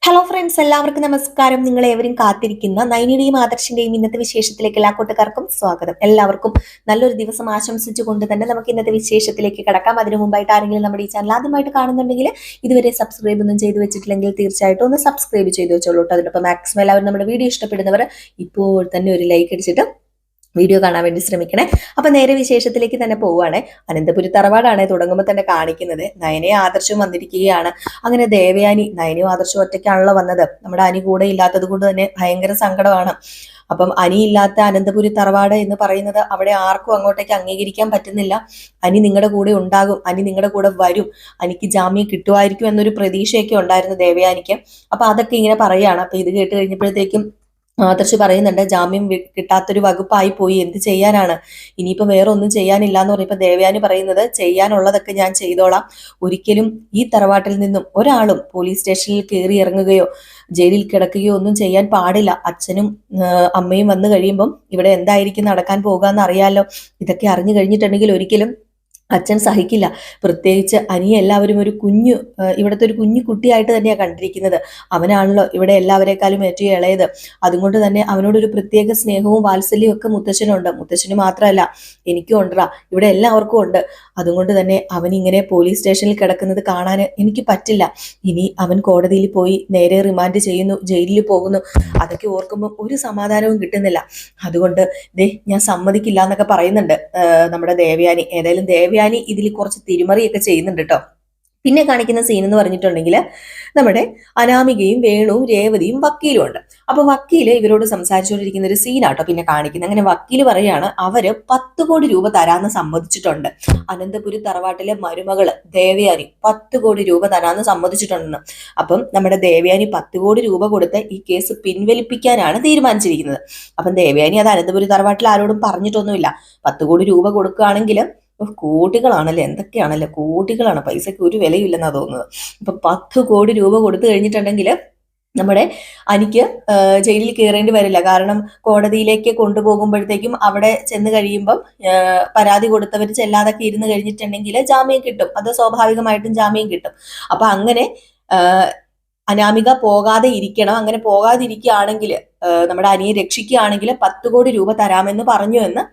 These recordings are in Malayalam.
ഹലോ ഫ്രണ്ട്സ്, എല്ലാവർക്കും നമസ്കാരം. നിങ്ങൾ ഏവരും കാത്തിരിക്കുന്ന നൈനിയുടെയും ആദർശിന്റെയും ഇന്നത്തെ വിശേഷത്തിലേക്ക് എല്ലാ കൂട്ടുകാർക്കും സ്വാഗതം. എല്ലാവർക്കും നല്ലൊരു ദിവസം ആശംസിച്ചുകൊണ്ട് തന്നെ നമുക്ക് ഇന്നത്തെ വിശേഷത്തിലേക്ക് കടക്കാം. അതിനു മുമ്പായിട്ട് ആരെങ്കിലും നമ്മുടെ ഈ ചാനൽ ആദ്യമായിട്ട് കാണുന്നുണ്ടെങ്കിൽ ഇതുവരെ സബ്സ്ക്രൈബ് ഒന്നും ചെയ്തു വെച്ചിട്ടില്ലെങ്കിൽ തീർച്ചയായിട്ടും ഒന്ന് സബ്സ്ക്രൈബ് ചെയ്ത് വെച്ചോളൂ. അതിനൊപ്പം മാക്സിമം എല്ലാവരും നമ്മുടെ വീഡിയോ ഇഷ്ടപ്പെടുന്നവർ ഇപ്പോൾ തന്നെ ഒരു ലൈക്ക് അടിച്ചിട്ട് വീഡിയോ കാണാൻ വേണ്ടി ശ്രമിക്കണേ. അപ്പൊ നേരെ വിശേഷത്തിലേക്ക് തന്നെ പോവുകയാണ്. അനന്തപുരി തറവാടാണ് തുടങ്ങുമ്പോൾ തന്നെ കാണിക്കുന്നത്. നയനയും ആദർശവും വന്നിരിക്കുകയാണ്. അങ്ങനെ ദേവയാനി, നയനയും ആദർശവും ഒറ്റയ്ക്കാണല്ലോ വന്നത്. നമ്മുടെ അനി കൂടെ ഇല്ലാത്തത് കൊണ്ട് തന്നെ ഭയങ്കര സങ്കടമാണ്. അപ്പം അനിയില്ലാത്ത അനന്തപുരി തറവാട് എന്ന് പറയുന്നത് അവിടെ ആർക്കും അങ്ങോട്ടേക്ക് അംഗീകരിക്കാൻ പറ്റുന്നില്ല. അനി നിങ്ങളുടെ കൂടെ ഉണ്ടാകും, അനി നിങ്ങളുടെ കൂടെ വരും, അനിക്ക് ജാമ്യം കിട്ടുമായിരിക്കും എന്നൊരു പ്രതീക്ഷയൊക്കെ ഉണ്ടായിരുന്നു ദേവയാനിക്ക്. അപ്പൊ അതൊക്കെ ഇങ്ങനെ പറയാണ്. അപ്പൊ ഇത് കേട്ട് കഴിഞ്ഞപ്പോഴത്തേക്കും ആദർശ് പറയുന്നുണ്ട്, ജാമ്യം കിട്ടാത്തൊരു വകുപ്പായി പോയി, എന്ത് ചെയ്യാനാണ്, ഇനിയിപ്പോ വേറെ ഒന്നും ചെയ്യാനില്ല എന്ന് പറഞ്ഞപ്പോ ദേവയാനി പറയുന്നത്, ചെയ്യാനുള്ളതൊക്കെ ഞാൻ ചെയ്തോളാം. ഒരിക്കലും ഈ തറവാട്ടിൽ നിന്നും ഒരാളും പോലീസ് സ്റ്റേഷനിൽ കയറി ഇറങ്ങുകയോ ജയിലിൽ കിടക്കുകയോ ഒന്നും ചെയ്യാൻ പാടില്ല. അച്ഛനും അമ്മയും വന്നു കഴിയുമ്പം ഇവിടെ എന്തായിരിക്കും നടക്കാൻ പോകുക അറിയാലോ. ഇതൊക്കെ അറിഞ്ഞു കഴിഞ്ഞിട്ടുണ്ടെങ്കിൽ ഒരിക്കലും അച്ഛൻ സഹിക്കില്ല. പ്രത്യേകിച്ച് അനിയെ എല്ലാവരും ഒരു ഇവിടുത്തെ ഒരു കുഞ്ഞു കുട്ടിയായിട്ട് തന്നെയാണ് കണ്ടിരിക്കുന്നത്. അവനാണല്ലോ ഇവിടെ എല്ലാവരെക്കാളും ഏറ്റവും ഇളയത്. അതുകൊണ്ട് തന്നെ അവനോടൊരു പ്രത്യേക സ്നേഹവും വാത്സല്യവും ഒക്കെ മുത്തശ്ശനുണ്ട്. മുത്തശ്ശന് മാത്രമല്ല എനിക്കും ഉണ്ടടാ, ഇവിടെ എല്ലാവർക്കും ഉണ്ട്. അതുകൊണ്ട് തന്നെ അവൻ ഇങ്ങനെ പോലീസ് സ്റ്റേഷനിൽ കിടക്കുന്നത് കാണാൻ എനിക്ക് പറ്റില്ല. ഇനി അവൻ കോടതിയിൽ പോയി നേരെ റിമാൻഡ് ചെയ്യുന്നു, ജയിലിൽ പോകുന്നു, അതൊക്കെ ഓർക്കുമ്പോൾ ഒരു സമാധാനവും കിട്ടുന്നില്ല. അതുകൊണ്ട് ഞാൻ സമ്മതിക്കില്ല എന്നൊക്കെ പറയുന്നുണ്ട് നമ്മുടെ ദേവയാനി. ഏതായാലും ദേവയാനി ഇതിൽ കുറച്ച് തിരിമറിയൊക്കെ ചെയ്യുന്നുണ്ട് കേട്ടോ. പിന്നെ കാണിക്കുന്ന സീൻ എന്ന് പറഞ്ഞിട്ടുണ്ടെങ്കിൽ നമ്മുടെ അനാമികയും വേണുവും രേവതിയും വക്കീലും ഉണ്ട്. അപ്പൊ വക്കീല് ഇവരോട് സംസാരിച്ചുകൊണ്ടിരിക്കുന്ന ഒരു സീനാട്ടോ പിന്നെ കാണിക്കുന്നത്. അങ്ങനെ വക്കീല് പറയാണ്, അവര് 10 കോടി രൂപ തരാന്ന് സമ്മതിച്ചിട്ടുണ്ട്. അനന്തപുരി തറവാട്ടിലെ മരുമകള് ദേവയാനി 10 കോടി രൂപ തരാന്ന് സമ്മതിച്ചിട്ടുണ്ടെന്ന്. അപ്പം നമ്മുടെ ദേവയാനി 10 കോടി രൂപ കൊടുത്ത് ഈ കേസ് പിൻവലിപ്പിക്കാനാണ് തീരുമാനിച്ചിരിക്കുന്നത്. അപ്പം ദേവയാനി അത് അനന്തപുരി തറവാട്ടിൽ ആരോടും പറഞ്ഞിട്ടൊന്നുമില്ല. 10 കോടി രൂപ കൊടുക്കുകയാണെങ്കിൽ കോടികളാണല്ലേ, എന്തൊക്കെയാണല്ലേ, കോടികളാണ്, പൈസക്ക് ഒരു വിലയില്ലെന്നാ തോന്നുന്നത്. അപ്പൊ 10 കോടി രൂപ കൊടുത്തു കഴിഞ്ഞിട്ടുണ്ടെങ്കിൽ നമ്മുടെ അനിക്ക് ജയിലിൽ കയറേണ്ടി വരില്ല. കാരണം കോടതിയിലേക്ക് കൊണ്ടുപോകുമ്പോഴത്തേക്കും അവിടെ ചെന്ന് കഴിയുമ്പം പരാതി കൊടുത്തവർ ചെല്ലാതൊക്കെ ഇരുന്ന് കഴിഞ്ഞിട്ടുണ്ടെങ്കിൽ ജാമ്യം കിട്ടും. അത് സ്വാഭാവികമായിട്ടും ജാമ്യം കിട്ടും. അപ്പൊ അങ്ങനെ അനാമിക പോകാതെ ഇരിക്കണം. അങ്ങനെ പോകാതിരിക്കുകയാണെങ്കിൽ നമ്മുടെ അനിയെ രക്ഷിക്കുകയാണെങ്കിൽ 10 കോടി രൂപ തരാമെന്ന് പറഞ്ഞു എന്ന്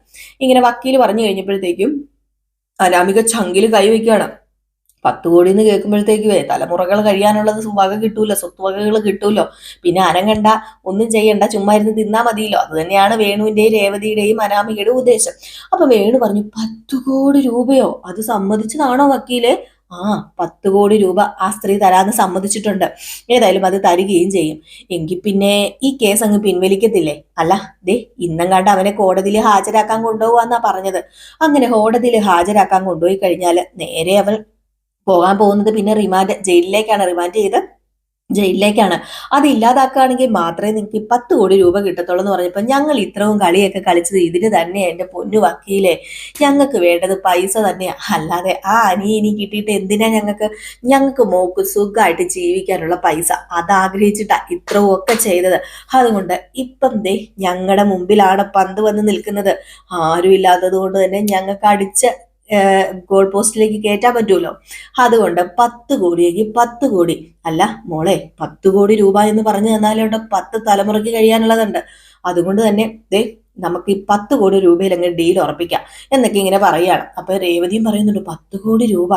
ഇങ്ങനെ വക്കീല് പറഞ്ഞു കഴിഞ്ഞപ്പോഴത്തേക്കും അനാമിക ചങ്കില് കൈവയ്ക്കുകയാണ്. 10 കോടി എന്ന് കേൾക്കുമ്പോഴത്തേക്കുവേ തലമുറകൾ കഴിയാനുള്ളത് വക കിട്ടൂല്ലോ, സ്വത്തുവകകൾ കിട്ടൂല്ലോ. പിന്നെ അനങ്ങണ്ട, ഒന്നും ചെയ്യണ്ട, ചുമ്മാ ഇരുന്ന് തിന്നാ മതിയല്ലോ. അത് തന്നെയാണ് വേണുവിന്റെയും രേവതിയുടെയും അനാമികയുടെ ഉദ്ദേശം. അപ്പൊ വേണു പറഞ്ഞു, 10 കോടി രൂപയോ, അത് സമ്മതിച്ചതാണോ വക്കീലെ? 10 കോടി രൂപ ആ സ്ത്രീ തരാന്ന് സമ്മതിച്ചിട്ടുണ്ട്. ഏതായാലും അത് തരികയും ചെയ്യും. എങ്കിൽ പിന്നെ ഈ കേസ് അങ്ങ് പിൻവലിക്കത്തില്ലേ? അല്ല, ഇന്നെങ്ങാണ്ട് അവനെ കോടതിയിൽ ഹാജരാക്കാൻ കൊണ്ടുപോവാന്നാ പറഞ്ഞത്. അങ്ങനെ കോടതിയിൽ ഹാജരാക്കാൻ കൊണ്ടുപോയി കഴിഞ്ഞാൽ നേരെ അവൻ പോകാൻ പോകുന്നത് പിന്നെ ജയിലിലേക്കാണ്. റിമാൻഡ് ചെയ്ത് ജയിലിലേക്കാണ്. അത് ഇല്ലാതാക്കുകയാണെങ്കിൽ മാത്രമേ നിങ്ങൾക്ക് 10 കോടി രൂപ കിട്ടത്തുള്ളൂ എന്ന് പറഞ്ഞപ്പോൾ ഞങ്ങൾ ഇത്രയും കളിയൊക്കെ കളിച്ചത് ഇതിന് തന്നെയാ എന്റെ പൊന്നു വക്കീലെ. ഞങ്ങൾക്ക് വേണ്ടത് പൈസ തന്നെയാ, അല്ലാതെ ആ അനിയനി കിട്ടിയിട്ട് എന്തിനാ ഞങ്ങൾക്ക് മോക്ക് സുഖമായിട്ട് ജീവിക്കാനുള്ള പൈസ അതാഗ്രഹിച്ചിട്ടാ ഇത്രയും ഒക്കെ ചെയ്തത്. അതുകൊണ്ട് ഇപ്പം ഞങ്ങളുടെ മുമ്പിലാണ് പന്ത് വന്ന് നിൽക്കുന്നത്. ആരും ഇല്ലാത്തത് കൊണ്ട് തന്നെ ഞങ്ങൾക്ക് അടിച്ച് ഗോൾ പോസ്റ്റിലേക്ക് കയറ്റാൻ പറ്റുമല്ലോ. അതുകൊണ്ട് 10 കോടിയെങ്കിൽ 10 കോടി. അല്ല മോളെ, 10 കോടി രൂപ എന്ന് പറഞ്ഞു തന്നാലോട്ട് 10 തലമുറയ്ക്ക് കഴിയാനുള്ളതുണ്ട്. അതുകൊണ്ട് തന്നെ നമുക്ക് ഈ 10 കോടി രൂപയിൽ അങ്ങ് ഡീൽ ഉറപ്പിക്കാം എന്നൊക്കെ ഇങ്ങനെ പറയാണ്. അപ്പൊ രേവതിയും പറയുന്നുണ്ട്, 10 കോടി രൂപ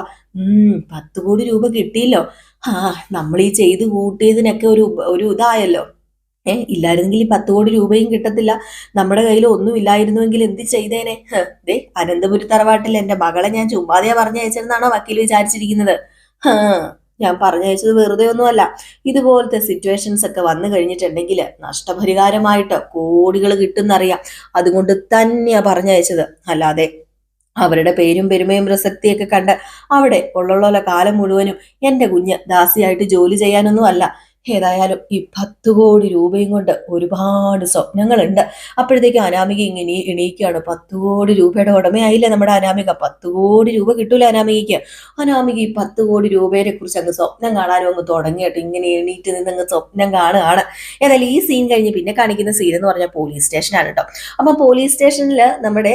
10 കോടി രൂപ കിട്ടിയല്ലോ. നമ്മൾ ഈ ചെയ്ത് കൂട്ടിയതിനൊക്കെ ഒരു ഇതായല്ലോ. ഇല്ലായിരുന്നെങ്കിൽ ഈ 10 കോടി രൂപയും കിട്ടത്തില്ല. നമ്മുടെ കയ്യിൽ ഒന്നും ഇല്ലായിരുന്നുവെങ്കിൽ എന്ത് ചെയ്തേനെ? അനന്തപുരി തറവാട്ടിൽ എന്റെ മകളെ ഞാൻ ചുമ്മാതെയാ പറഞ്ഞയച്ചെന്നാണോ വക്കീൽ വിചാരിച്ചിരിക്കുന്നത്? ഞാൻ പറഞ്ഞയച്ചത് വെറുതെ ഒന്നുമല്ല. ഇതുപോലത്തെ സിറ്റുവേഷൻസ് ഒക്കെ വന്നു കഴിഞ്ഞിട്ടുണ്ടെങ്കിൽ നഷ്ടപരിഹാരമായിട്ട് കോടികൾ കിട്ടുന്നറിയാം. അതുകൊണ്ട് തന്നെയാ പറഞ്ഞയച്ചത്. അല്ലാതെ അവരുടെ പേരും പെരുമയും പ്രസക്തിയൊക്കെ കണ്ട് അവിടെ ഉള്ള കാലം മുഴുവനും എന്റെ കുഞ്ഞ് ദാസിയായിട്ട് ജോലി ചെയ്യാനൊന്നും അല്ല. ഏതായാലും ഈ 10 കോടി രൂപയും കൊണ്ട് ഒരുപാട് സ്വപ്നങ്ങളുണ്ട്. അപ്പോഴത്തേക്ക് അനാമിക ഇങ്ങനെ എണീക്കുകയാണ്. 10 കോടി രൂപയുടെ ഉടമയായില്ലേ നമ്മുടെ അനാമിക. 10 കോടി രൂപ കിട്ടൂല അനാമികയ്ക്ക്. അനാമിക ഈ 10 കോടി രൂപയെ കുറിച്ച് അങ്ങ് സ്വപ്നം കാണാനും അങ്ങ് തുടങ്ങിയിട്ട് ഇങ്ങനെ എണീറ്റ് നിന്ന് അങ്ങ് സ്വപ്നം കാണുകയാണ്. ഏതായാലും ഈ സീൻ കഴിഞ്ഞ് പിന്നെ കാണിക്കുന്ന സീൻ എന്ന് പറഞ്ഞാൽ പോലീസ് സ്റ്റേഷനാണ് കേട്ടോ. അപ്പം പോലീസ് സ്റ്റേഷനിൽ നമ്മുടെ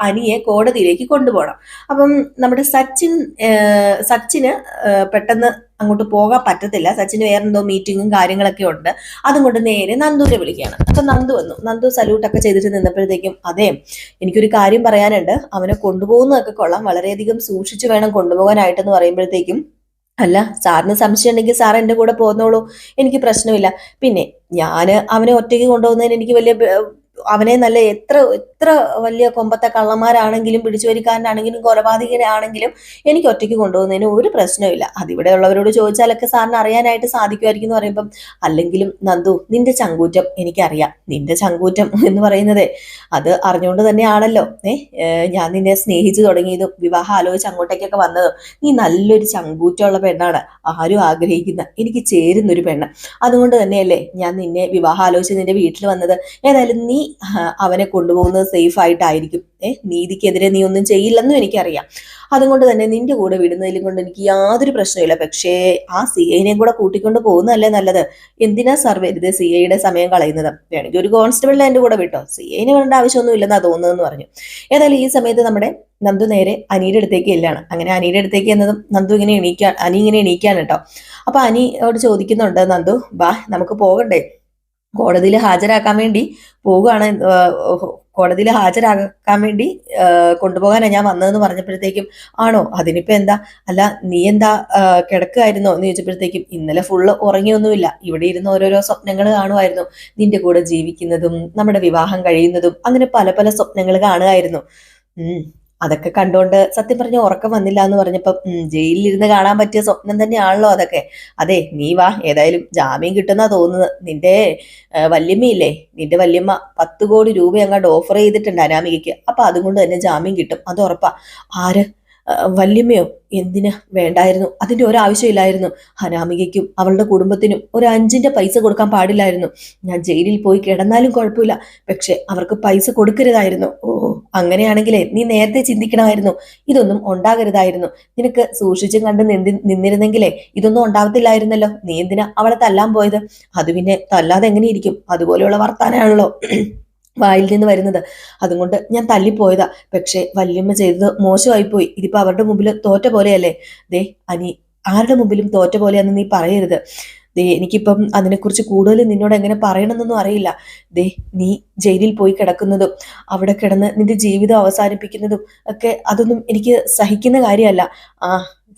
അനിയെ കോടതിയിലേക്ക് കൊണ്ടുപോകണം. അപ്പം നമ്മുടെ സച്ചിന് പെട്ടെന്ന് അങ്ങോട്ട് പോകാൻ പറ്റത്തില്ല. സച്ചിന് വേറെന്തോ മീറ്റിങ്ങും കാര്യങ്ങളൊക്കെ ഉണ്ട്. അതുകൊണ്ട് നേരെ നന്ദുവിനെ വിളിക്കുകയാണ്. അപ്പൊ നന്ദു വന്നു. നന്ദു സല്യൂട്ടൊക്കെ ചെയ്തിട്ട് നിന്നപ്പോഴത്തേക്കും, അതെ, എനിക്കൊരു കാര്യം പറയാനുണ്ട്, അവനെ കൊണ്ടുപോകുന്നതൊക്കെ കൊള്ളാം, വളരെയധികം സൂക്ഷിച്ചു വേണം കൊണ്ടുപോകാനായിട്ടെന്ന് പറയുമ്പോഴത്തേക്കും, അല്ല, സാറിന് സംശയം ഉണ്ടെങ്കിൽ സാർ എൻ്റെ കൂടെ പോന്നോളൂ, എനിക്ക് പ്രശ്നമില്ല. പിന്നെ ഞാന് അവനെ ഒറ്റയ്ക്ക് കൊണ്ടുപോകുന്നതിന് എനിക്ക് വലിയ അവനെ നല്ല എത്ര എത്ര വലിയ കൊമ്പത്തെ കള്ളന്മാരാണെങ്കിലും പിടിച്ചുവരിക്കാരനാണെങ്കിലും കൊലപാതകനാണെങ്കിലും എനിക്ക് ഒറ്റയ്ക്ക് കൊണ്ടുപോകുന്നതിന് ഒരു പ്രശ്നമില്ല. അതിവിടെ ഉള്ളവരോട് ചോദിച്ചാലൊക്കെ സാറിന് അറിയാനായിട്ട് സാധിക്കുമായിരിക്കും എന്ന് പറയുമ്പം, അല്ലെങ്കിലും നന്ദു, നിന്റെ ചങ്കൂറ്റം എനിക്കറിയാം. നിന്റെ ചങ്കൂറ്റം എന്ന് പറയുന്നത് അത് അറിഞ്ഞുകൊണ്ട് തന്നെയാണല്ലോ ഞാൻ നിന്നെ സ്നേഹിച്ചു തുടങ്ങിയതും വിവാഹം ആലോചിച്ച് അങ്ങോട്ടേക്കൊക്കെ വന്നതും. നീ നല്ലൊരു ചങ്കൂറ്റമുള്ള പെണ്ണാണ്, ആരും ആഗ്രഹിക്കുന്ന, എനിക്ക് ചേരുന്നൊരു പെണ്ണ്. അതുകൊണ്ട് തന്നെയല്ലേ ഞാൻ നിന്നെ വിവാഹം ആലോചിച്ച് നിന്റെ വീട്ടിൽ വന്നത്. ഏതായാലും നീ അവനെ കൊണ്ടുപോകുന്നത് സേഫ് ആയിട്ടായിരിക്കും. നീതിക്കെതിരെ നീ ഒന്നും ചെയ്യില്ലെന്നും എനിക്കറിയാം. അതുകൊണ്ട് തന്നെ നിന്റെ കൂടെ വിടുന്നതിലും കൊണ്ട് എനിക്ക് യാതൊരു പ്രശ്നമില്ല. പക്ഷേ ആ CIനെയും കൂടെ കൂട്ടിക്കൊണ്ട് പോകുന്നതല്ലേ നല്ലത്. എന്തിനാ സാർ വെറുതെ CIയുടെ സമയം കളയുന്നത്? വേണമെങ്കിൽ ഒരു കോൺസ്റ്റബിളിനെ എന്റെ കൂടെ വിട്ടോ, CIനെ വേണ്ട ആവശ്യമൊന്നും ഇല്ലെന്നാ തോന്നുന്നതെന്ന് പറഞ്ഞു. ഏതായാലും ഈ സമയത്ത് നമ്മുടെ നന്ദു നേരെ അനിയുടെ അടുത്തേക്ക് എല്ലാണ്. അങ്ങനെ അനിയുടെ അടുത്തേക്ക് എന്നതും നന്ദു ഇങ്ങനെ അനി ഇങ്ങനെ എണീക്കാണ് കേട്ടോ. അപ്പൊ അനിയോട് ചോദിക്കുന്നുണ്ട്, നന്ദു വാ, നമുക്ക് പോകണ്ടേ, കോടതിയിൽ ഹാജരാക്കാൻ വേണ്ടി പോവുകയാണ്, കോടതിയിൽ ഹാജരാക്കാൻ വേണ്ടി കൊണ്ടുപോകാനാണ് ഞാൻ വന്നതെന്ന് പറഞ്ഞപ്പോഴത്തേക്കും, ആണോ, അതിനിപ്പോ എന്താ, അല്ല നീ എന്താ കിടക്കുകയായിരുന്നോ എന്ന് ചോദിച്ചപ്പോഴത്തേക്കും, ഇന്നലെ ഫുള്ള് ഉറങ്ങിയൊന്നുമില്ല, ഇവിടെ ഇരുന്ന് ഓരോരോ സ്വപ്നങ്ങൾ കാണുമായിരുന്നു, നിന്റെ കൂടെ ജീവിക്കുന്നതും നമ്മുടെ വിവാഹം കഴിയുന്നതും, അങ്ങനെ പല പല സ്വപ്നങ്ങൾ കാണുമായിരുന്നു. അതൊക്കെ കണ്ടുകൊണ്ട് സത്യം പറഞ്ഞ ഉറക്കം വന്നില്ല എന്ന് പറഞ്ഞപ്പം, ജയിലിലിരുന്ന് കാണാൻ പറ്റിയ സ്വപ്നം തന്നെയാണല്ലോ അതൊക്കെ. അതെ, നീ വാ, ഏതായാലും ജാമ്യം കിട്ടുന്നാ തോന്നുന്നത്. നിന്റെ വല്യമ്മയില്ലേ, നിന്റെ വല്യമ്മ 10 കോടി രൂപ അങ്ങോട്ട് ഓഫർ ചെയ്തിട്ടുണ്ട് അനാമികയ്ക്ക്. അപ്പൊ അതുകൊണ്ട് തന്നെ ജാമ്യം കിട്ടും, അത് ഉറപ്പാ. ആര്, വല്യമ്മയോ? എന്തിന് വേണ്ടായിരുന്നു, അതിന്റെ ഒരാവശ്യമില്ലായിരുന്നു. അനാമികയ്ക്കും അവളുടെ കുടുംബത്തിനും ഒരു 5ന്റെ പൈസ കൊടുക്കാൻ പാടില്ലായിരുന്നു. ഞാൻ ജയിലിൽ പോയി കിടന്നാലും കുഴപ്പമില്ല, പക്ഷെ അവർക്ക് പൈസ കൊടുക്കരുതായിരുന്നു. ഓ, അങ്ങനെയാണെങ്കിലേ നീ നേരത്തെ ചിന്തിക്കണമായിരുന്നു, ഇതൊന്നും ഉണ്ടാകരുതായിരുന്നു. നിനക്ക് സൂക്ഷിച്ചും കണ്ട് നിന്നിരുന്നെങ്കിലേ ഇതൊന്നും ഉണ്ടാവത്തില്ലായിരുന്നല്ലോ. നീ എന്തിനാ അവളെ തല്ലാൻ പോയത്? അത് പിന്നെ തല്ലാതെ എങ്ങനെയിരിക്കും, അതുപോലെയുള്ള വർത്താനാണല്ലോ വായിൽ നിന്ന് വരുന്നത്. അതുകൊണ്ട് ഞാൻ തല്ലിപ്പോയതാ. പക്ഷെ വല്യമ്മ ചെയ്തത് മോശമായിപ്പോയി. ഇതിപ്പോ അവരുടെ മുമ്പിൽ തോറ്റ പോലെയല്ലേ. ദേ അനി, ആരുടെ മുമ്പിലും തോറ്റ പോലെയാന്ന് നീ പറയരുത്. ദേ, എനിക്കിപ്പം അതിനെക്കുറിച്ച് കൂടുതൽ നിന്നോട് എങ്ങനെ പറയണമെന്നൊന്നും അറിയില്ല. ദേ, നീ ജയിലിൽ പോയി കിടക്കുന്നതും അവിടെ കിടന്ന് നിന്റെ ജീവിതം അവസാനിപ്പിക്കുന്നതും ഒക്കെ, അതൊന്നും എനിക്ക് സഹിക്കുന്ന കാര്യമല്ല. ആ,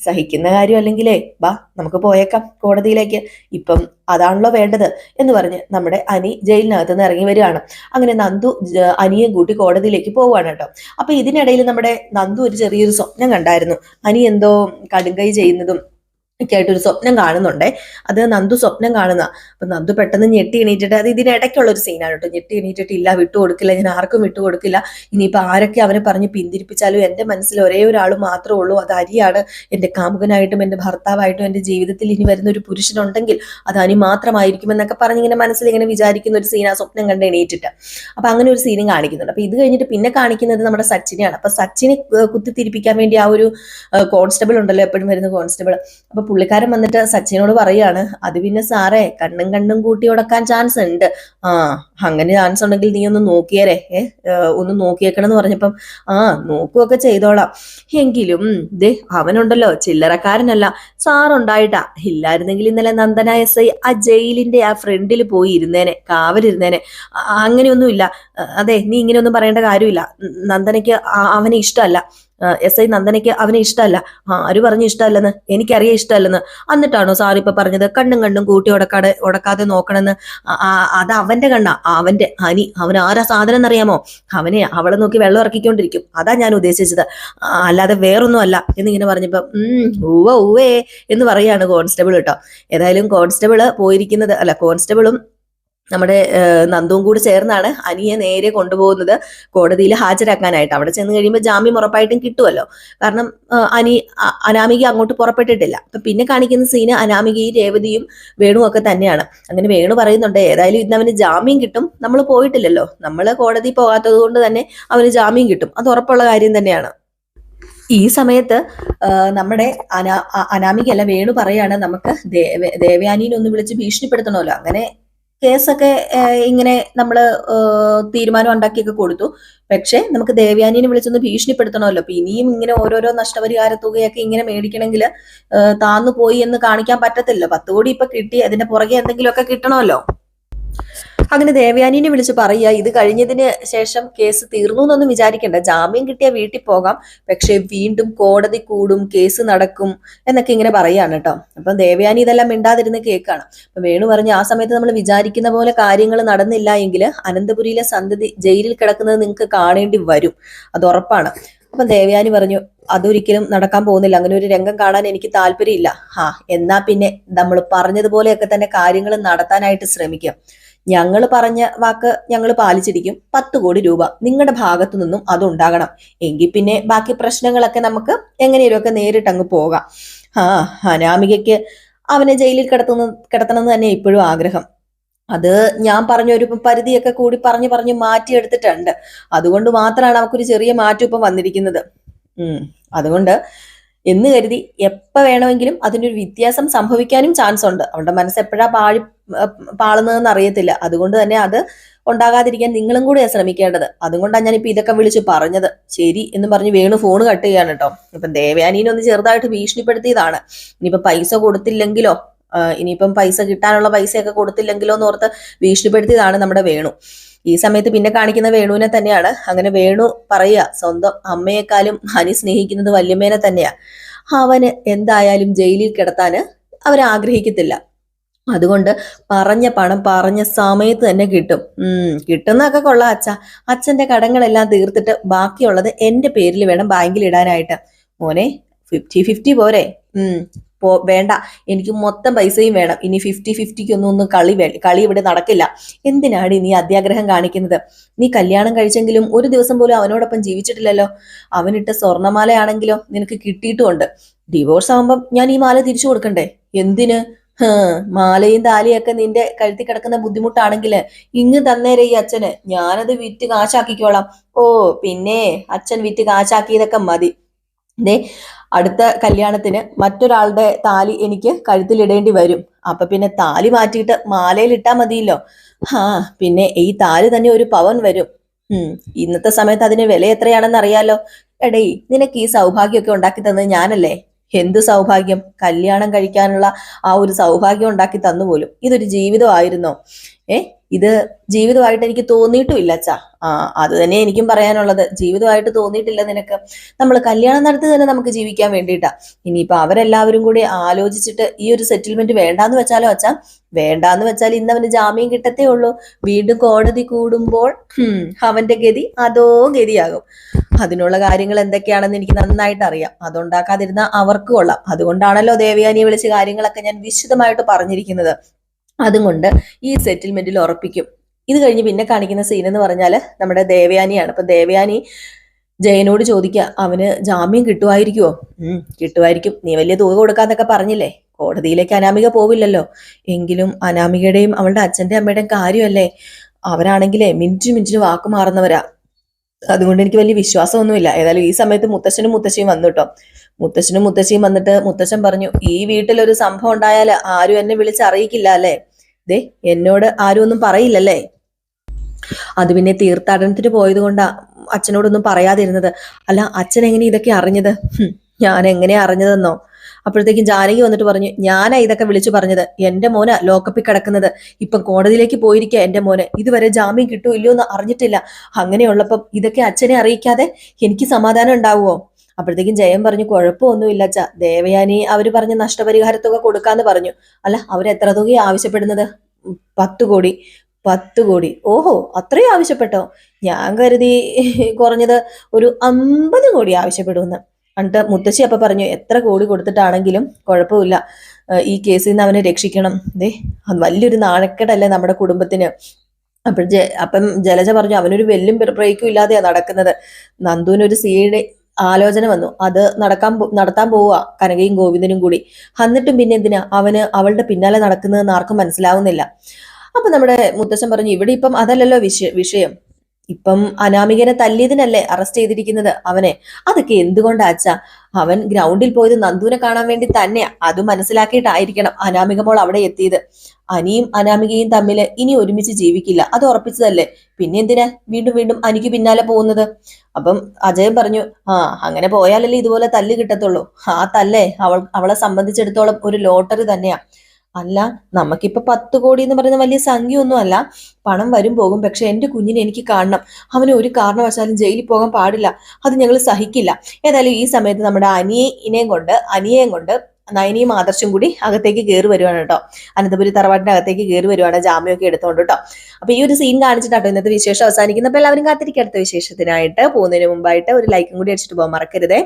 സഹിക്കുന്ന കാര്യം അല്ലെങ്കിലേ വാ, നമുക്ക് പോയേക്കാം കോടതിയിലേക്ക്, ഇപ്പം അതാണല്ലോ വേണ്ടത് എന്ന് പറഞ്ഞ് നമ്മുടെ അനി ജയിലിനകത്ത് നിന്ന് ഇറങ്ങി വരികയാണ്. അങ്ങനെ നന്ദു അനിയെ കൂട്ടി കോടതിയിലേക്ക് പോവുകയാണ് കേട്ടോ. അപ്പൊ ഇതിനിടയിൽ നമ്മുടെ നന്ദു ഒരു ചെറിയൊരു സ്വപ്നം കണ്ടായിരുന്നു. അനി എന്തോ കടുങ്കൈ ചെയ്യുന്നതും ഒക്കെ ആയിട്ടൊരു സ്വപ്നം കാണുന്നുണ്ടേ. അത് നന്ദു സ്വപ്നം കാണുന്ന. അപ്പൊ നന്ദു പെട്ടെന്ന് ഞെട്ടി എണീറ്റിട്ട്, അത് ഇതിനിടയ്ക്കുള്ള ഒരു സീനാണ് കേട്ടോ, ഞെട്ടി എണീറ്റിട്ട്, ഇല്ല, വിട്ടുകൊടുക്കില്ല, ഞാൻ ആർക്കും വിട്ടുകൊടുക്കില്ല. ഇനിയിപ്പൊ ആരൊക്കെ അവനെ പറഞ്ഞ് പിന്തിരിപ്പിച്ചാലും എന്റെ മനസ്സിൽ ഒരേ ഒരാൾ മാത്രമേ ഉള്ളൂ, അത് അരിയാണ്. എന്റെ കാമുകനായിട്ടും എന്റെ ഭർത്താവായിട്ടും എന്റെ ജീവിതത്തിൽ ഇനി വരുന്ന ഒരു പുരുഷനുണ്ടെങ്കിൽ അത് അനി മാത്രമായിരിക്കും എന്നൊക്കെ പറഞ്ഞിങ്ങനെ മനസ്സിൽ ഇങ്ങനെ വിചാരിക്കുന്ന ഒരു സീനാ സ്വപ്നം കണ്ട് എണീറ്റിട്ട്. അപ്പൊ അങ്ങനെ ഒരു സീനും കാണിക്കുന്നുണ്ട്. അപ്പൊ ഇത് കഴിഞ്ഞിട്ട് പിന്നെ കാണിക്കുന്നത് നമ്മുടെ സച്ചിനെയാണ്. അപ്പൊ സച്ചിനെ കുത്തിത്തിരിപ്പിക്കാൻ വേണ്ടി ആ ഒരു കോൺസ്റ്റബിൾ ഉണ്ടല്ലോ, എപ്പോഴും വരുന്ന കോൺസ്റ്റബിൾ. അപ്പൊ പുള്ളിക്കാരൻ വന്നിട്ട് സച്ചിനോട് പറയാണ്, അത് പിന്നെ സാറേ, കണ്ണും കണ്ണും കൂട്ടി ഉടക്കാൻ ചാൻസ് ഉണ്ട്. ആ, അങ്ങനെ ചാൻസ് ഉണ്ടെങ്കിൽ നീ ഒന്ന് നോക്കിയേരെ, ഒന്ന് നോക്കിയേക്കണം എന്ന് പറഞ്ഞപ്പം, ആ, നോക്കുകയൊക്കെ ചെയ്തോളാം. എങ്കിലും ദേ, അവനുണ്ടല്ലോ ചില്ലറക്കാരനല്ല, സാറുണ്ടായിട്ടാ. ഇല്ലായിരുന്നെങ്കിൽ ഇന്നലെ നന്ദന SI ആ ജയിലിന്റെ ആ ഫ്രണ്ടിൽ പോയി ഇരുന്നേനെ, കാവലിരുന്നേനെ. അങ്ങനെയൊന്നും ഇല്ല. അതെ, നീ ഇങ്ങനെയൊന്നും പറയേണ്ട കാര്യമില്ല. നന്ദനയ്ക്ക് അവനെ ഇഷ്ടമല്ല. SI നന്ദനയ്ക്ക് അവനെ ഇഷ്ടമല്ല. ആര് പറഞ്ഞു ഇഷ്ടമല്ലെന്ന്? എനിക്കറിയാം ഇഷ്ടമല്ലെന്ന്. എന്നിട്ടാണോ സാർ ഇപ്പൊ പറഞ്ഞത് കണ്ണും കണ്ണും കൂട്ടി ഉടക്കാതെ നോക്കണമെന്ന്? അത് അവന്റെ കണ്ണാ, അവന്റെ അനി. അവൻ ആരാ സാധനം എന്നറിയാമോ? അവനെ അവളെ നോക്കി വെള്ളം ഇറക്കിക്കൊണ്ടിരിക്കും, അതാ ഞാൻ ഉദ്ദേശിച്ചത്, അല്ലാതെ വേറൊന്നും അല്ല എന്നിങ്ങനെ പറഞ്ഞപ്പോ, ഊവേ എന്ന് പറയാണ് കോൺസ്റ്റബിൾ കേട്ടോ. ഏതായാലും കോൺസ്റ്റബിള് പോയിരിക്കുന്നത്, അല്ല, കോൺസ്റ്റബിളും നമ്മുടെ നന്ദുവും കൂടി ചേർന്നാണ് അനിയെ നേരെ കൊണ്ടുപോകുന്നത് കോടതിയിൽ ഹാജരാക്കാനായിട്ട്. അവിടെ ചെന്ന് കഴിയുമ്പോൾ ജാമ്യം ഉറപ്പായിട്ടും കിട്ടുമല്ലോ. കാരണം അനാമിക അങ്ങോട്ട് പുറപ്പെട്ടിട്ടില്ല. അപ്പൊ പിന്നെ കാണിക്കുന്ന സീന് അനാമികയും രേവതിയും വേണുവും ഒക്കെ തന്നെയാണ്. അങ്ങനെ വേണു പറയുന്നുണ്ട്, ഏതായാലും ഇന്ന് അവന് ജാമ്യം കിട്ടും, നമ്മൾ പോയിട്ടില്ലല്ലോ, നമ്മൾ കോടതി പോകാത്തത് കൊണ്ട് തന്നെ അവന് ജാമ്യം കിട്ടും, അത് ഉറപ്പുള്ള കാര്യം തന്നെയാണ്. ഈ സമയത്ത് നമ്മുടെ അനാമികയല്ല, വേണു പറയാണ്, നമുക്ക് ദേവയാനീനെ ഒന്ന് വിളിച്ച് ഭീഷണിപ്പെടുത്തണമല്ലോ. അങ്ങനെ കേസൊക്കെ ഇങ്ങനെ നമ്മള് തീരുമാനം ഉണ്ടാക്കിയൊക്കെ കൊടുത്തു. പക്ഷെ നമുക്ക് ദേവയാനിനെ വിളിച്ചൊന്ന് ഭീഷണിപ്പെടുത്തണമല്ലോ. അപ്പൊ ഇനിയും ഇങ്ങനെ ഓരോരോ നഷ്ടപരിഹാര തുകയൊക്കെ ഇങ്ങനെ മേടിക്കണമെങ്കിൽ താന്നു പോയി എന്ന് കാണിക്കാൻ പറ്റത്തില്ല. 10 കോടി ഇപ്പൊ കിട്ടി, അതിന്റെ പുറകെ എന്തെങ്കിലുമൊക്കെ കിട്ടണമല്ലോ. അങ്ങനെ ദേവയാനിനെ വിളിച്ച് പറയുക, ഇത് കഴിഞ്ഞതിന് ശേഷം കേസ് തീർന്നു എന്നൊന്നും വിചാരിക്കണ്ട, ജാമ്യം കിട്ടിയ വീട്ടിൽ പോകാം, പക്ഷെ വീണ്ടും കോടതി കൂടും, കേസ് നടക്കും എന്നൊക്കെ ഇങ്ങനെ പറയാണ് കേട്ടോ. അപ്പൊ ദേവയാനി ഇതെല്ലാം മിണ്ടാതിരുന്ന് കേൾക്കാണ്. അപ്പൊ വേണു പറഞ്ഞു, ആ സമയത്ത് നമ്മൾ വിചാരിക്കുന്ന പോലെ കാര്യങ്ങൾ നടന്നില്ല എങ്കിൽ അനന്തപുരിയിലെ സന്തതി ജയിലിൽ കിടക്കുന്നത് നിങ്ങൾക്ക് കാണേണ്ടി വരും, അത് ഉറപ്പാണ്. അപ്പൊ ദേവയാനി പറഞ്ഞു, അതൊരിക്കലും നടക്കാൻ പോകുന്നില്ല, അങ്ങനെ ഒരു രംഗം കാണാൻ എനിക്ക് താല്പര്യമില്ല. എന്നാ പിന്നെ നമ്മൾ പറഞ്ഞതുപോലെയൊക്കെ തന്നെ കാര്യങ്ങൾ നടത്താനായിട്ട് ശ്രമിക്കാം. ഞങ്ങൾ പറഞ്ഞ വാക്ക് ഞങ്ങൾ പാലിച്ചിരിക്കും. 10 കോടി രൂപ നിങ്ങളുടെ ഭാഗത്തു നിന്നും അതുണ്ടാകണം. എങ്കിൽ പിന്നെ ബാക്കി പ്രശ്നങ്ങളൊക്കെ നമുക്ക് എങ്ങനെയൊക്കെ നേരിട്ട് അങ്ങ് പോകാം. അനാമികയ്ക്ക് അവനെ ജയിലിൽ കിടത്തണം എന്ന് തന്നെ ഇപ്പോഴും ആഗ്രഹം. അത് ഞാൻ പറഞ്ഞൊരു പരിധിയൊക്കെ കൂടി പറഞ്ഞു മാറ്റിയെടുത്തിട്ടുണ്ട്. അതുകൊണ്ട് മാത്രമാണ് അവക്കൊരു ചെറിയ മാറ്റം ഇപ്പം വന്നിരിക്കുന്നത്. അതുകൊണ്ട് എന്ന് കരുതി എപ്പോ വേണമെങ്കിലും അതിനൊരു വ്യത്യാസം സംഭവിക്കാനും ചാൻസ് ഉണ്ട്. അവളുടെ മനസ്സ് എപ്പോഴാ പാളുന്നതെന്ന് അറിയത്തില്ല. അതുകൊണ്ട് തന്നെ അത് ഉണ്ടാകാതിരിക്കാൻ നിങ്ങളും കൂടെ ശ്രമിക്കേണ്ടത്. അതുകൊണ്ടാണ് ഞാനിപ്പോ ഇതൊക്കെ വിളിച്ച് പറഞ്ഞത്. ശരി എന്ന് പറഞ്ഞ് വേണു ഫോൺ കട്ട് ചെയ്യാണ് കേട്ടോ. ഇപ്പം ദേവയാനീനെ ഒന്ന് ചെറുതായിട്ട് ഭീഷണിപ്പെടുത്തിയതാണ്. ഇനിയിപ്പോ പൈസ കൊടുത്തില്ലെങ്കിലോ, ഇനിയിപ്പം പൈസ കിട്ടാനുള്ള പൈസയൊക്കെ കൊടുത്തില്ലെങ്കിലോ എന്ന് ഓർത്ത് ഭീഷണിപ്പെടുത്തിയതാണ് നമ്മുടെ വേണു. ഈ സമയത്ത് പിന്നെ കാണിക്കുന്ന വേണുവിനെ തന്നെയാണ്. അങ്ങനെ വേണു പറയുക, സ്വന്തം അമ്മയെക്കാളും ഹനി സ്നേഹിക്കുന്നത് വല്യമ്മേനെ തന്നെയാ. അവന് എന്തായാലും ജയിലിൽ കിടത്താന് അവരാഗ്രഹിക്കത്തില്ല. അതുകൊണ്ട് പറഞ്ഞ പണം പറഞ്ഞ സമയത്ത് തന്നെ കിട്ടും. കിട്ടുന്നതൊക്കെ കൊള്ളാം അച്ഛന്റെ കടങ്ങളെല്ലാം തീർത്തിട്ട് ബാക്കിയുള്ളത് എന്റെ പേരിൽ വേണം ബാങ്കിൽ ഇടാനായിട്ട്. മോനെ 50-50 പോരെ? വേണ്ട, എനിക്ക് മൊത്തം പൈസയും വേണം. ഇനി 50-50 കളി ഇവിടെ നടക്കില്ല. എന്തിനാണ് നീ അത്യാഗ്രഹം കാണിക്കുന്നത്? നീ കല്യാണം കഴിച്ചെങ്കിലും ഒരു ദിവസം പോലും അവനോടൊപ്പം ജീവിച്ചിട്ടില്ലല്ലോ. അവനിട്ട സ്വർണ്ണമാലയാണെങ്കിലോ നിനക്ക് കിട്ടിയിട്ടുമുണ്ട്. ഡിവോഴ്സ് ആവുമ്പം ഞാൻ ഈ മാല തിരിച്ചു കൊടുക്കണ്ടേ? എന്തിന്? മാലയും താലിയൊക്കെ നിന്റെ കഴുത്തി കിടക്കുന്ന ബുദ്ധിമുട്ടാണെങ്കിൽ ഇങ്ങ് തന്നേരെ ഈ അച്ഛന്, ഞാനത് വിറ്റ് കാശാക്കിക്കോളാം. പിന്നെ അച്ഛൻ വിറ്റ് കാശാക്കിയതൊക്കെ മതി. അടുത്ത കല്യാണത്തിന് മറ്റൊരാളുടെ താലി എനിക്ക് കഴുത്തിലിടേണ്ടി വരും. അപ്പൊ പിന്നെ താലി മാറ്റിയിട്ട് മാലയിൽ ഇട്ടാ മതിയല്ലോ. പിന്നെ ഈ താലി തന്നെ ഒരു പവൻ വരും. ഇന്നത്തെ സമയത്ത് അതിന് വില എത്രയാണെന്ന് അറിയാലോ. എടേ, നിനക്ക് ഈ സൗഭാഗ്യമൊക്കെ ഉണ്ടാക്കി തന്നത് ഞാനല്ലേ? എന്ത് സൗഭാഗ്യം? കല്യാണം കഴിക്കാനുള്ള ആ ഒരു സൗഭാഗ്യം ഉണ്ടാക്കി തന്നു പോലും. ഇതൊരു ജീവിതമായിരുന്നോ? ഇത് ജീവിതമായിട്ട് എനിക്ക് തോന്നിയിട്ടുമില്ല അച്ഛാ. അത് തന്നെ എനിക്കും പറയാനുള്ളത്. ജീവിതമായിട്ട് തോന്നിയിട്ടില്ല നിനക്ക്. നമ്മൾ കല്യാണം നടത്തി തന്നെ നമുക്ക് ജീവിക്കാൻ വേണ്ടിയിട്ടാ. ഇനിയിപ്പൊ അവരെല്ലാവരും കൂടി ആലോചിച്ചിട്ട് ഈ ഒരു സെറ്റിൽമെന്റ് വേണ്ടാന്ന് വെച്ചാലോ അച്ഛാ? വേണ്ടാന്ന് വെച്ചാൽ ഇന്ന് അവന് ജാമ്യം കിട്ടത്തേ ഉള്ളൂ. വീണ്ടും കോടതി കൂടുമ്പോൾ അവന്റെ ഗതി അതോ ഗതിയാകും. അതിനുള്ള കാര്യങ്ങൾ എന്തൊക്കെയാണെന്ന് എനിക്ക് നന്നായിട്ട് അറിയാം. അതുണ്ടാക്കാതിരുന്ന അവർക്ക് കൊള്ളാം. അതുകൊണ്ടാണല്ലോ ദേവയാനിയെ വിളിച്ച് കാര്യങ്ങളൊക്കെ ഞാൻ വിശദമായിട്ട് പറഞ്ഞിരിക്കുന്നത്. അതുകൊണ്ട് ഈ സെറ്റിൽമെന്റിൽ ഉറപ്പിക്കും. ഇത് കഴിഞ്ഞ് പിന്നെ കാണിക്കുന്ന സീൻ എന്ന് പറഞ്ഞാല് നമ്മുടെ ദേവയാനിയാണ്. അപ്പൊ ദേവയാനി ജയനോട് ചോദിക്കുക, അവന് ജാമ്യം കിട്ടുമായിരിക്കുമോ? കിട്ടുമായിരിക്കും, നീ വലിയ തുക കൊടുക്കാന്നൊക്കെ പറഞ്ഞില്ലേ. കോടതിയിലേക്ക് അനാമിക പോവില്ലല്ലോ. എങ്കിലും അനാമികയുടെയും അവളുടെ അച്ഛന്റെ അമ്മയുടെയും കാര്യമല്ലേ. അവരാണെങ്കിലേ മിനിറ്റിന് വാക്ക് മാറുന്നവരാ. അതുകൊണ്ട് എനിക്ക് വലിയ വിശ്വാസമൊന്നുമില്ല. ഏതായാലും ഈ സമയത്ത് മുത്തശ്ശനും മുത്തശ്ശിയും വന്നു കേട്ടോ. മുത്തശ്ശനും മുത്തശ്ശിയും വന്നിട്ട് മുത്തശ്ശൻ പറഞ്ഞു, ഈ വീട്ടിലൊരു സംഭവം ഉണ്ടായാൽ ആരും എന്നെ വിളിച്ചറിയിക്കില്ല അല്ലേ? എന്നോട് ആരും ഒന്നും പറയില്ലല്ലേ? അത് പിന്നെ തീർത്ഥാടനത്തിന് പോയത് കൊണ്ടാ അച്ഛനോടൊന്നും പറയാതിരുന്നത്. അല്ല, അച്ഛൻ എങ്ങനെ ഇതൊക്കെ അറിഞ്ഞത്? ഞാൻ എങ്ങനെയാ അറിഞ്ഞതെന്നോ? അപ്പോഴത്തേക്കും ജാനകി വന്നിട്ട് പറഞ്ഞു, ഞാനാ ഇതൊക്കെ വിളിച്ചു പറഞ്ഞത്. എന്റെ മോനാ ലോക്കപ്പിൽ കിടക്കുന്നത്. ഇപ്പം കോടതിയിലേക്ക് പോയിരിക്കുക എന്റെ മോന്. ഇതുവരെ ജാമ്യം കിട്ടൂ ഇല്ലയോ എന്ന് അറിഞ്ഞിട്ടില്ല. അങ്ങനെയുള്ളപ്പം ഇതൊക്കെ അച്ഛനെ അറിയിക്കാതെ എനിക്ക് സമാധാനം ഉണ്ടാവുമോ? അപ്പോഴത്തേക്കും ജയൻ പറഞ്ഞു, കുഴപ്പമൊന്നുമില്ല അച്ഛാ, ദേവയാനി അവര് പറഞ്ഞ നഷ്ടപരിഹാര തുക കൊടുക്കാന്ന് പറഞ്ഞു. അല്ല, അവരെത്ര തുക ആവശ്യപ്പെടുന്നത്? 10 കോടി. 10 കോടി? ഓഹോ, അത്രയും ആവശ്യപ്പെട്ടോ? ഞാൻ കരുതി കുറഞ്ഞത് ഒരു 50 കോടി ആവശ്യപ്പെടുമെന്ന്. എന്നിട്ട് മുത്തശ്ശി അപ്പൊ പറഞ്ഞു, എത്ര കോടി കൊടുത്തിട്ടാണെങ്കിലും കുഴപ്പമില്ല, ഈ കേസിൽ നിന്ന് അവനെ രക്ഷിക്കണം. അത് വലിയൊരു നാണക്കേടല്ലേ നമ്മുടെ കുടുംബത്തിന്. അപ്പം ജലജ പറഞ്ഞു, അവനൊരു വെല്ലും ബ്രേക്കും ഇല്ലാതെയാ നടക്കുന്നത്. നന്ദുവിനൊരു സിയുടെ ആലോചന വന്നു, അത് നടത്താൻ പോവുക കനകയും ഗോവിന്ദനും കൂടി. എന്നിട്ടും പിന്നെ എന്തിനാ അവന് അവളുടെ പിന്നാലെ നടക്കുന്നതെന്ന് ആർക്കും മനസ്സിലാവുന്നില്ല. അപ്പൊ നമ്മുടെ മുത്തശ്ശൻ പറഞ്ഞു, ഇവിടെ ഇപ്പം അതല്ലല്ലോ വിഷയം. ഇപ്പം അനാമികനെ തല്ലിയതിനല്ലേ അറസ്റ്റ് ചെയ്തിരിക്കുന്നത് അവനെ. അതൊക്കെ എന്തുകൊണ്ടാ അച്ഛാ? അവൻ ഗ്രൗണ്ടിൽ പോയത് നന്ദുവിനെ കാണാൻ വേണ്ടി തന്നെയാ. അത് മനസ്സിലാക്കിയിട്ടായിരിക്കണം അനാമിക മോൾ അവിടെ എത്തിയത്. അനിയും അനാമികയും തമ്മിൽ ഇനി ഒരുമിച്ച് ജീവിക്കില്ല, അത് ഉറപ്പിച്ചതല്ലേ, പിന്നെ എന്തിനാ വീണ്ടും വീണ്ടും അനിക്ക് പിന്നാലെ പോകുന്നത്? അപ്പം അജയൻ പറഞ്ഞു, ആ അങ്ങനെ പോയാലല്ലേ ഇതുപോലെ തല്ല് കിട്ടത്തുള്ളൂ. ആ തല്ലേ അവളെ സംബന്ധിച്ചിടത്തോളം ഒരു ലോട്ടറി തന്നെയാ. അല്ല, നമുക്കിപ്പൊ 10 കോടി എന്ന് പറയുന്ന വലിയ സംഖ്യ ഒന്നും അല്ല, പണം വരും പോകും. പക്ഷെ എന്റെ കുഞ്ഞിനെ എനിക്ക് കാണണം, അവന് ഒരു കാരണവശാലും ജയിലിൽ പോകാൻ പാടില്ല, അത് ഞങ്ങൾ സഹിക്കില്ല. ഏതായാലും ഈ സമയത്ത് നമ്മുടെ അനിയേയും കൊണ്ട് നയനിയും ആദർശും കൂടി അകത്തേക്ക് കയറി വരുവാണ് കേട്ടോ. അനന്തപുരി തറവാട്ടിന്റെ അകത്തേക്ക് കയറി വരുവാണ്, ജാമ്യമൊക്കെ എടുത്തോണ്ട് കേട്ടോ. അപ്പൊ ഈ ഒരു സീൻ കാണിച്ചിട്ടാട്ടോ ഇന്നത്തെ വിശേഷം അവസാനിക്കുന്നത്. അപ്പൊ എല്ലാവരും കാത്തിരിക്കുക അടുത്ത വിശേഷത്തിനായിട്ട്. പോകുന്നതിന് മുമ്പായിട്ട് ഒരു ലൈക്കും കൂടി അടിച്ചിട്ട് പോകാൻ മറക്കരുതേ.